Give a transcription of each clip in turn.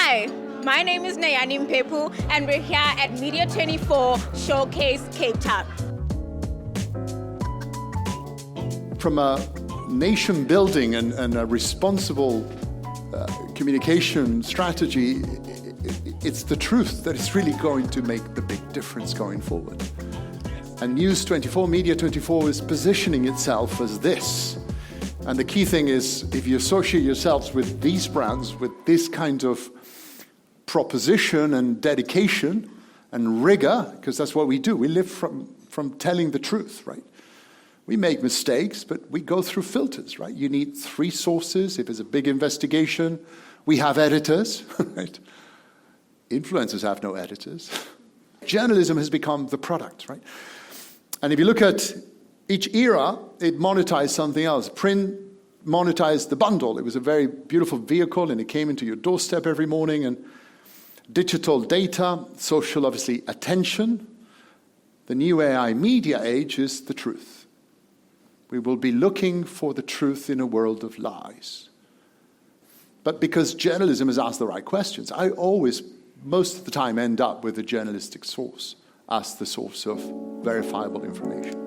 Hi, my name is Nayani Mpepu, and we're here at Media24 Showcase Cape Town. From a nation building and a responsible communication strategy, it's the truth that is really going to make the big difference going forward. And News24, Media24 is positioning itself as this. And the key thing is, if you associate yourselves with these brands, with this kind of proposition and dedication and rigor, because that's what we do. We live from telling the truth, right? We make mistakes, but we go through filters, right? You need 3 sources. If it's a big investigation, we have editors, right? Influencers have no editors. Journalism has become the product, right? And if you look at each era, it monetized something else. Print monetized the bundle. It was a very beautiful vehicle, and it came into your doorstep every morning. And digital data, social, obviously, attention. The new AI media age is the truth. We will be looking for the truth in a world of lies. But because journalism has asked the right questions, I always, most of the time, end up with a journalistic source as the source of verifiable information.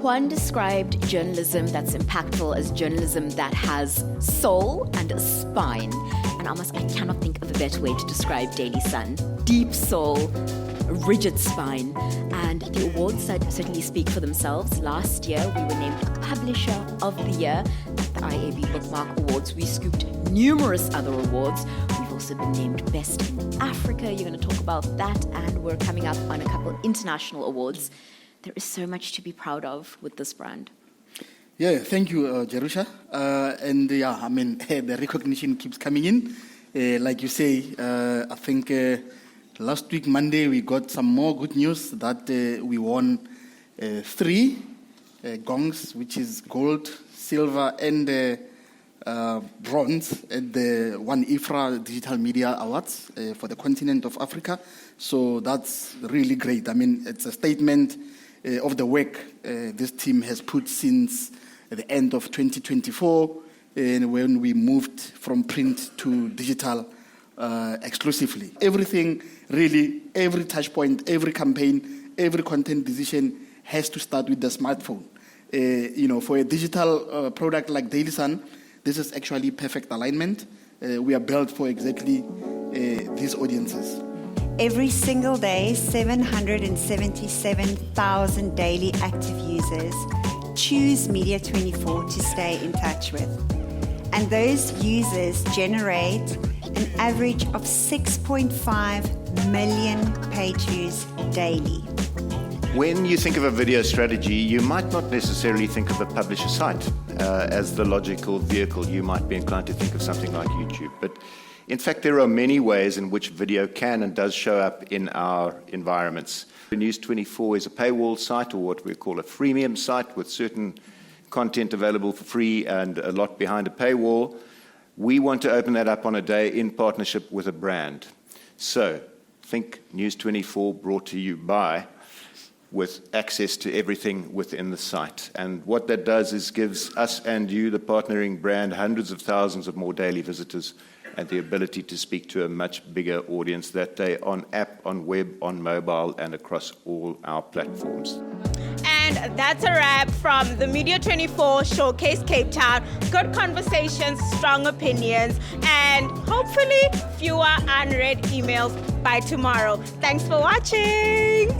Juan described journalism that's impactful as journalism that has soul and a spine. And Amos, I cannot think of a better way to describe Daily Sun. Deep soul, rigid spine. And the awards certainly speak for themselves. Last year, we were named Publisher of the Year at the IAB Bookmark Awards. We scooped numerous other awards. We've also been named Best in Africa. You're going to talk about that. And we're coming up on a couple international awards. There is so much to be proud of with this brand. Yeah, thank you, Jerusha. The recognition keeps coming in. Like you say, I think last week, Monday, we got some more good news that we won 3 gongs, which is gold, silver, and bronze at the One IFRA Digital Media Awards for the continent of Africa. So that's really great. I mean, it's a statement of the work this team has put since the end of 2024, and when we moved from print to digital exclusively. Everything, really, every touch point, every campaign, every content decision has to start with the smartphone. For a digital product like Daily Sun, this is actually perfect alignment. We are built for exactly these audiences. Every single day, 777,000 daily active users choose Media24 to stay in touch with. And those users generate an average of 6.5 million page views daily. When you think of a video strategy, you might not necessarily think of a publisher site as the logical vehicle. You might be inclined to think of something like YouTube. But in fact, there are many ways in which video can and does show up in our environments. News24 is a paywall site, or what we call a freemium site, with certain content available for free and a lot behind a paywall. We want to open that up on a day in partnership with a brand. So think News24 brought to you by, with access to everything within the site. And what that does is gives us and you, the partnering brand, hundreds of thousands of more daily visitors and the ability to speak to a much bigger audience that day on app, on web, on mobile, and across all our platforms. And that's a wrap from the Media24 Showcase Cape Town. Good conversations, strong opinions, and hopefully fewer unread emails by tomorrow. Thanks for watching.